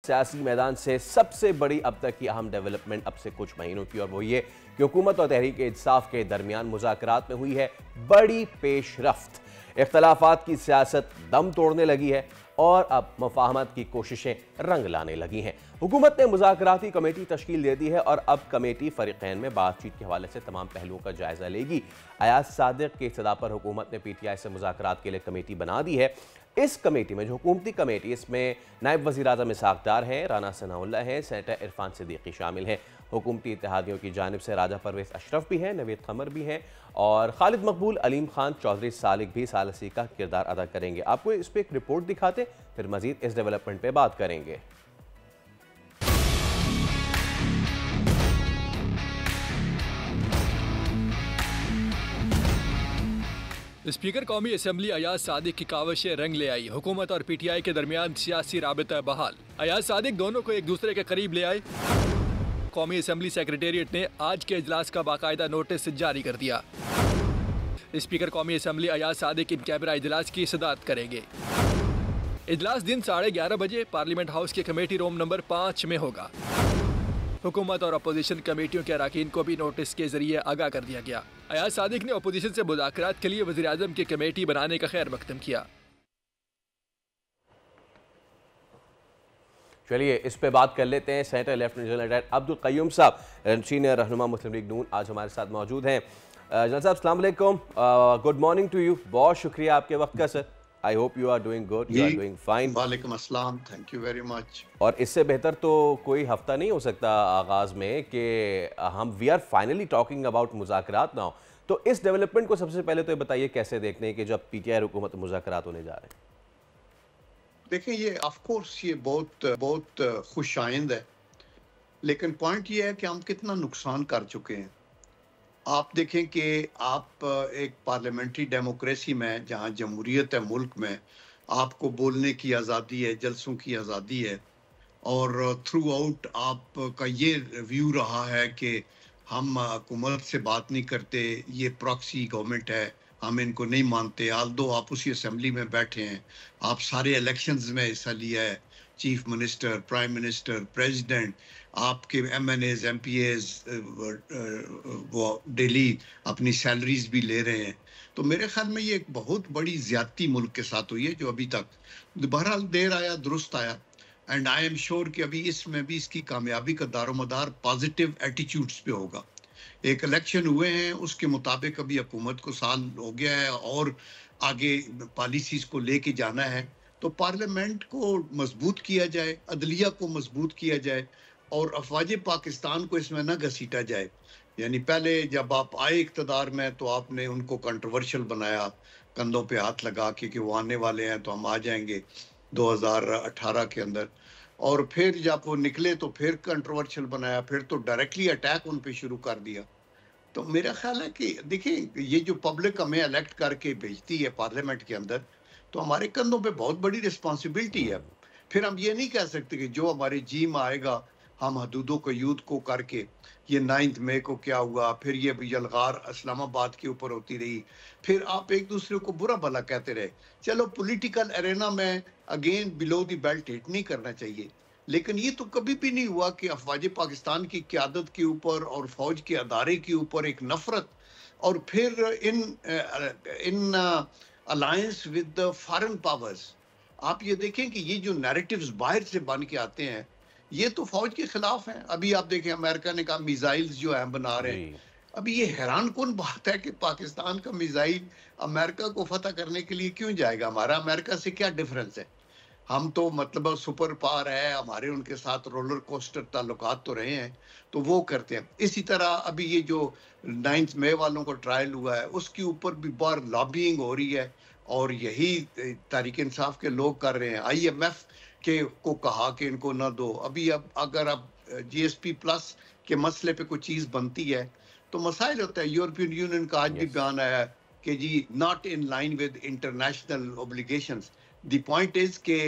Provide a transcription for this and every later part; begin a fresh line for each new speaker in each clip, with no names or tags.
सियासी मैदान से सबसे बड़ी अब तक की अहम डेवलपमेंट अब से कुछ महीनों की, और वो ये कि हुकूमत और तहरीक इंसाफ के दरमियान मुज़ाकरात में हुई है बड़ी पेशरफ्त। इख्तलाफात की सियासत दम तोड़ने लगी है और अब मुफाहमत की कोशिशें रंग लाने लगी हैं। हुकूमत ने मुज़ाकराती कमेटी तश्कील दे दी है और अब कमेटी फरीक़ैन में बातचीत के हवाले से तमाम पहलुओं का जायजा लेगी। अयाज सादिक की इस्तदा पर हुकूमत ने PTI से मुज़ाकरात के लिए कमेटी बना दी है। इस कमेटी में जो हुकूमती कमेटी, इसमें नायब वज़ीर आज़म इसहाक़ डार हैं, राना सनाउल्लाह हैं, सेनेटर इरफान सिद्दीकी शामिल हैं। हुकूमती इत्तेहादियों की जानिब से राजा परवेज़ अशरफ भी हैं, नवीद क़मर भी हैं और खालिद मकबूल, अलीम खान चौधरी सालिक भी सालसी का किरदार अदा करेंगे। आपको इस पर एक रिपोर्ट दिखाते, फिर मजीद इस डेवलपमेंट पर बात करेंगे।
स्पीकर कौमी असम्बली अयाज सादिक की कावशें रंग ले आई। हुकूमत और PTI के दरमियान सियासी राबिता बहाल। अयाज सादिक दोनों को एक दूसरे के करीब ले आए। कौमी असम्बली सेक्रेटेरिएट ने आज के इजलास का बाकायदा नोटिस जारी कर दिया। स्पीकर कौमी assembly Ayaz Sadiq in camera इजलास की सदारत करेंगे। इजलास दिन 11:30 बजे पार्लियामेंट हाउस के कमेटी रूम नंबर 5 में होगा। हुकूमत और अपोजिशन कमेटियों के अरकान को भी नोटिस के जरिए आगाह कर दिया गया। अयाज सादिक ने अपोजिशन से मुज़ाकरात के लिए वज़ीर आज़म की कमेटी बनाने का खैर मकदम किया।
चलिए इस पे बात कर लेते हैं। Senator lieutenant general Abdul Qayyum साहब, सीनियर रहनुमा मुस्लिम लीग नून, आज हमारे साथ मौजूद हैं। जनरल साहब अस्सलाम वालेकुम, गुड मॉर्निंग टू यू। बहुत शुक्रिया आपके वक्त का sir. I hope you are doing good, you are doing fine.
वालेकुम अस्सलाम, थैंक यू वेरी मच।
और इससे बेहतर तो कोई हफ्ता नहीं हो सकता आगाज़ में कि हम we are finally talking about मुज़ाकरात नाउ। तो इस डेवलपमेंट को सबसे पहले तो ये बताइए कैसे देखते हैं कि जब PTI हुकूमत मुज़ाकरात होने जा रहे हैं।
देखें, ये ऑफ कोर्स ये बहुत खुशाइंद है, लेकिन पॉइंट ये है कि हम कितना नुकसान कर चुके हैं। आप देखें कि आप एक पार्लियामेंट्री डेमोक्रेसी में, जहां जमहूरियत है मुल्क में, आपको बोलने की आज़ादी है, जलसों की आज़ादी है, और थ्रू आउट आपका ये व्यू रहा है कि हम हुकूमत से बात नहीं करते, ये प्रॉक्सी गवर्नमेंट है, हम इनको नहीं मानते। आल्दो आप उसी असेंबली में बैठे हैं, आप सारे इलेक्शंस में हिस्सा लिया है, chief minister, prime minister, president, आपके MNAs, MPAs वो डेली अपनी सैलरीज भी ले रहे हैं। तो मेरे ख्याल में ये एक बहुत बड़ी ज्यादती मुल्क के साथ हुई है, जो अभी तक बहरहाल देर आया दुरुस्त आया। एंड आई एम श्योर कि अभी इसमें भी इसकी कामयाबी का दारोमदार पॉजिटिव एटीट्यूड्स पे होगा। एक इलेक्शन हुए हैं, उसके मुताबिक अभी हुकूमत को साल हो गया है और आगे पॉलिसीज को लेके जाना है। तो पार्लियामेंट को मजबूत किया जाए, अदलिया को मजबूत किया जाए और अफवाज पाकिस्तान को इसमें न घसीटा जाए। यानी पहले जब आप आए इक़्तिदार में तो आपने उनको कंट्रोवर्शियल बनाया, कंधों पे हाथ लगा के कि वो आने वाले हैं तो हम आ जाएंगे 2018 के अंदर, और फिर जब वो निकले तो फिर कंट्रोवर्शियल बनाया, फिर तो डायरेक्टली अटैक उन पे शुरू कर दिया। तो मेरा ख्याल है कि देखिए, ये जो पब्लिक हमें इलेक्ट करके भेजती है पार्लियामेंट के अंदर, तो हमारे कंधों पे बहुत बड़ी रिस्पॉन्सिबिलिटी है। फिर हम ये नहीं कह सकते कि जो हमारे जी में आएगा हम हदूदों को यूथ को करके, ये 9 मई को क्या हुआ, फिर ये यलगार इस्लामाबाद के ऊपर होती रही, फिर आप एक दूसरे को बुरा भला कहते रहे। चलो पॉलिटिकल एरेना में again below the belt hit नहीं करना चाहिए, लेकिन ये तो कभी भी नहीं हुआ कि अफवाज पाकिस्तान की क़यादत के ऊपर और फौज के अदारे के ऊपर एक नफरत, और फिर इन alliance with the foreign powers. आप ये देखें कि ये जो नैरेटिव्स बाहर से बन के आते हैं, ये तो फौज के खिलाफ हैं। अभी आप देखें, अमेरिका ने कहा मिसाइल्स जो है बना रहे हैं। अभी ये हैरान कौन बात है कि पाकिस्तान का मिसाइल अमेरिका को फतह करने के लिए क्यों जाएगा? हमारा अमेरिका से क्या डिफरेंस है? हम तो मतलब सुपर पावर है, हमारे उनके साथ रोलर कोस्टर ताल्लुकात तो रहे हैं, तो वो करते हैं। इसी तरह अभी ये जो 9 मई वालों को ट्रायल हुआ है, उसके ऊपर भी बार लॉबिंग हो रही है, और यही तहरीक इंसाफ के लोग कर रहे हैं। IMF के को कहा कि इनको ना दो। अभी अब अगर अब GSP+ के मसले पे कोई चीज़ बनती है तो मसाइल होता है। यूरोपियन यूनियन का आज भी बयान आया कि जी not in line with international obligations. The point is के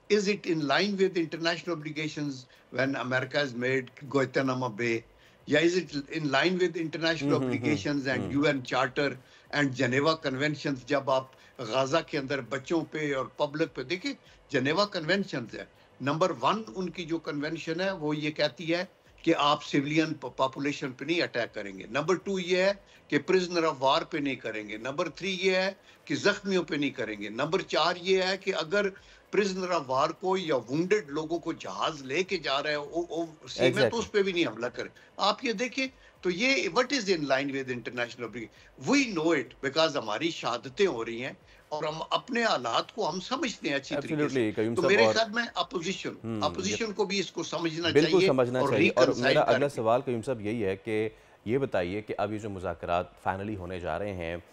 is it in line with international obligations when America has made Guantanamo Bay? Yeah, is it in line with international obligations and UN Charter and Geneva Conventions? जब आप Gaza के अंदर बच्चों पे और public पे देखिए, जेनेवा कन्वेंशन है, नंबर 1 उनकी जो कन्वेंशन है वो ये कहती है कि आप सिविलियन पॉपुलेशन पे नहीं अटैक करेंगे। नंबर 2 ये है कि प्रिजनर ऑफ वार पे नहीं करेंगे। नंबर 3 ये है कि जख्मियों पे नहीं करेंगे। नंबर 4 ये है कि अगर प्रिजनर ऑफ वार को या वुंडेड लोगों को जहाज लेके जा रहे हो सी में, तो उस पे भी नहीं हमला करें। आप ये देखिए, तो ये what is in line with international obligation. We know it because हमारी शहादतें हो रही हैं और हम अपने हालात को हम समझते हैं अच्छी तरीके से। तो मेरे ख्याल में अपोजिशन को भी इसको समझना
बिल्कुल
चाहिए,
समझना
और
चाहिए। और मेरा अगला
करके।
सवाल कयूम साहब यही है कि ये बताइए कि अब ये जो मुज़ाकरात फाइनली होने जा रहे हैं,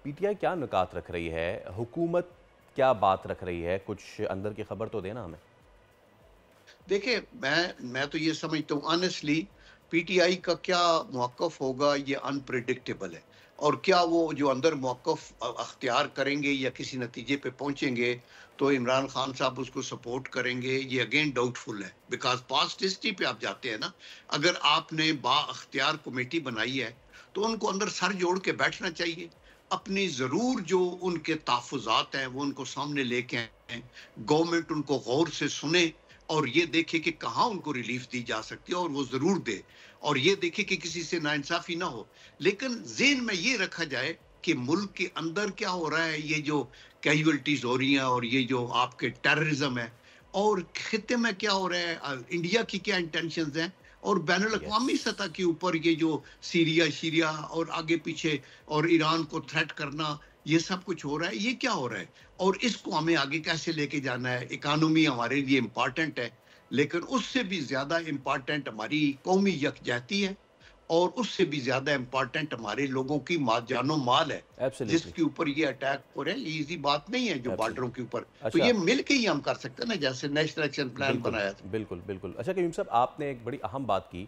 पीटीआई क्या नुकात रख रही है, हुकूमत क्या बात रख रही है, कुछ अंदर की खबर तो देना हमें।
देखिए, मैं तो ये समझता हूँ ऑनेस्टली, पीटीआई का क्या मौक़िफ़ होगा ये अनप्रेडिक्टेबल है, और क्या वो जो अंदर मौक़िफ़ अख्तियार करेंगे या किसी नतीजे पे पहुंचेंगे तो इमरान खान साहब उसको सपोर्ट करेंगे, ये अगेन डाउटफुल है। बिकॉज पास्ट हिस्ट्री पे आप जाते हैं ना, अगर आपने बाअख्तियार कमेटी बनाई है तो उनको अंदर सर जोड़ के बैठना चाहिए, अपनी ज़रूर जो उनके तहफ़्फ़ुज़ात हैं वो उनको सामने लेके आएं, गवर्नमेंट उनको गौर से सुने और ये देखे कि कहाँ उनको रिलीफ दी जा सकती है और वो ज़रूर दे, और ये देखे कि किसी से नाइंसाफ़ी ना हो। लेकिन ज़हन में ये रखा जाए कि मुल्क के अंदर क्या हो रहा है, ये जो कैजुअल्टीज़ हो रही हैं और ये जो आपके टेररिज्म है, और खित्ते में क्या हो रहा है, इंडिया की क्या इंटेंशंस हैं, और बैनुल-अक़वामी सतह के ऊपर ये जो सीरिया और आगे पीछे और ईरान को थ्रेट करना, ये सब कुछ हो रहा है, ये क्या हो रहा है और इसको हमें आगे कैसे लेके जाना है। इकानमी हमारे लिए इम्पॉर्टेंट है, लेकिन उससे भी ज़्यादा इम्पॉर्टेंट हमारी कौमी यकजहती है, और उससे भी ज़्यादा इम्पॉर्टेंट हमारे लोगों की जानो माल है, जिसके ऊपर ये अटैक हो रहे हैं। ये इजी बात नहीं है जो बॉर्डरों के ऊपर। तो ये मिल के ही हम कर सकते हैं ना, जैसे नेशनल एक्शन प्लान बनाया था।
बिल्कुल बिल्कुल। अच्छा कयूम साहब, आपने एक बड़ी अहम बात की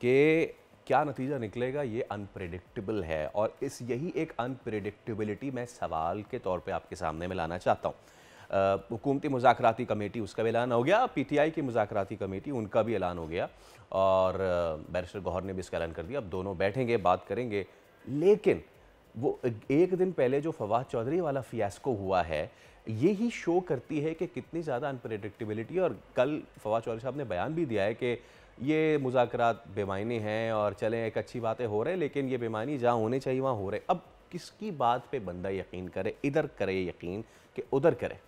कि क्या नतीजा निकलेगा ये अनप्रेडिक्टेबल है, और यही एक अनप्रेडिक्टेबिलिटी मैं सवाल के तौर पे आपके सामने में लाना चाहता हूँ। हुकूमती मुज़ाकराती कमेटी उसका भी ऐलान हो गया, पीटीआई की मुज़ाकराती कमेटी उनका भी ऐलान हो गया, और बैरिस्टर गौहर ने भी इसका ऐलान कर दिया। अब दोनों बैठेंगे, बात करेंगे। लेकिन वो एक दिन पहले जो फवाद चौधरी वाला फियास्को हुआ है, ये ही शो करती है कि कितनी ज़्यादा अनप्रेडिक्टेबिलिटी। और कल फवाद चौधरी साहब ने बयान भी दिया है कि ये मुज़ाकरात बेमायने हैं और चलें, एक अच्छी बातें हो रहे हैं, लेकिन ये बेमानी जहाँ होने चाहिए वहाँ हो रहे। अब किसकी बात पे बंदा यकीन करे, इधर करे यकीन कि उधर करे?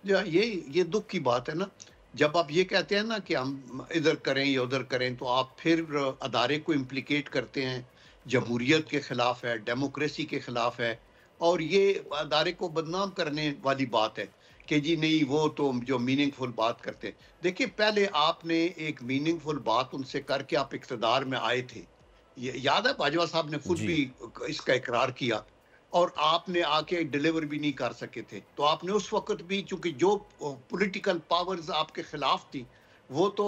ये दुख की बात है ना, जब आप ये कहते हैं ना कि हम इधर करें या उधर करें, तो आप फिर अदारे को इम्प्लिकेट करते हैं, जमहूरियत के खिलाफ है, डेमोक्रेसी के खिलाफ है, और ये अदारे को बदनाम करने वाली बात है कि जी नहीं वो तो जो मीनिंगफुल बात करते हैं। देखिए, पहले आपने एक मीनिंगफुल बात उनसे करके आप इक़्तिदार में आए थे, ये याद है, बाजवा साहब ने खुद भी इसका इकरार किया, और आपने आके डिलीवर भी नहीं कर सके थे। तो आपने उस वक्त भी, चूंकि जो पॉलिटिकल पावर्स आपके खिलाफ थी वो तो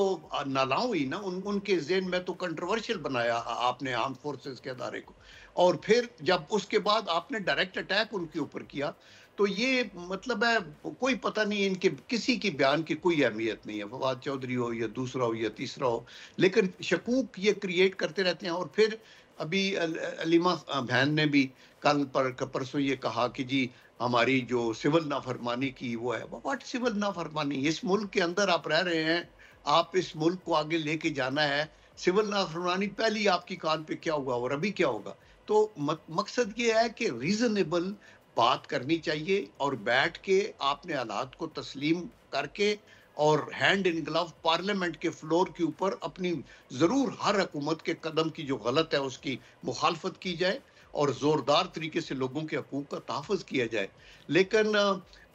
नालाओ हुई ना, उनके ज़हन में तो कंट्रोवर्शियल बनाया आपने आर्म फोर्सेस के अदारे को, और फिर जब उसके बाद आपने डायरेक्ट अटैक उनके ऊपर किया, तो ये मतलब है कोई पता नहीं, इनके किसी की बयान की कोई अहमियत नहीं है, फवाद चौधरी हो या दूसरा हो या तीसरा हो, लेकिन शकूक ये क्रिएट करते रहते हैं। और फिर अभी अलीमा बहन ने भी कल परसों ये कहा कि जी हमारी जो सिविल नाफरमानी की वो है। व्हाट सिविल नाफरमानी? इस मुल्क के अंदर आप रह रहे हैं, आप इस मुल्क को आगे लेके जाना है। सिविल नाफरमानी पहली आपकी कान पे क्या हुआ और अभी क्या होगा? तो मकसद ये है कि रीजनेबल बात करनी चाहिए, और बैठ के आपने हालात को तस्लीम करके और हैंड इन ग्लव पार्लियामेंट के फ्लोर के ऊपर अपनी ज़रूर हर हुकूमत के कदम की जो गलत है उसकी मुखालफत की जाए, और ज़ोरदार तरीके से लोगों के हकूक़ का तहफ़्फ़ुज़ किया जाए। लेकिन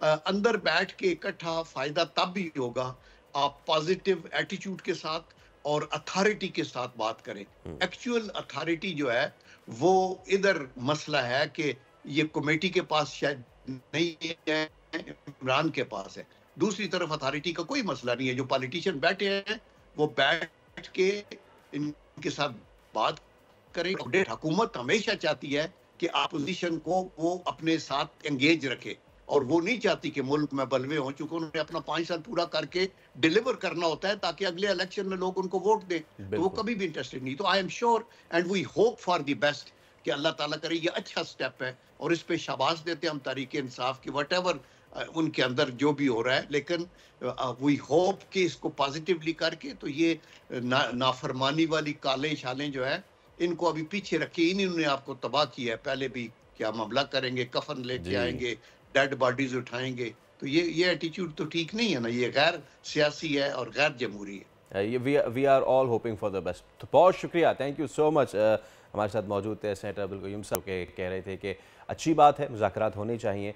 अंदर बैठ के इकट्ठा फ़ायदा तब भी होगा आप पॉजिटिव एटीट्यूड के साथ और अथॉरिटी के साथ बात करें। एक्चुअल अथॉरिटी जो है वो इधर मसला है कि ये कमेटी के पास शायद नहीं है, इमरान के पास है। दूसरी तरफ अथॉरिटी का कोई मसला नहीं है, जो पॉलिटिशियन बैठे हैं वो बैठ के इनके साथ बात करें। हुकूमत हमेशा चाहती है कि अपोजिशन को वो अपने साथ एंगेज रखे, और वो नहीं चाहती कि मुल्क में बलवे हों, चूंकि उन्होंने अपना 5 साल पूरा करके डिलीवर करना होता है ताकि अगले इलेक्शन में लोग उनको वोट दें। तो वो कभी भी इंटरेस्टेड नहीं। तो I am sure and we hope for the best कि अल्लाह ताला करे ये अच्छा स्टेप है, और इस पे शाबाश देते हैं हम तहरीक इंसाफ की, वट एवर उनके अंदर जो भी हो रहा है, लेकिन वी होप कि इसको पॉजिटिवली करके तो ये नाफरमानी वाली काले शालें जो है इनको अभी पीछे रखिए। इन्होंने आपको तबाह किया है, पहले भी क्या मामला करेंगे, कफन लेके
जी।
आएंगे, डेड बॉडीज उठाएंगे। तो ये एटीट्यूड तो ठीक नहीं है ना, ये गैर सियासी है और गैर जमहूरी है।
We are all hoping for the best. तो बहुत शुक्रिया, थैंक यू सो मच। हमारे साथ मौजूद थे सेनेटर अब्दुल कयूम साहब के कह रहे थे कि अच्छी बात है, मुज़ाकरात होने चाहिए।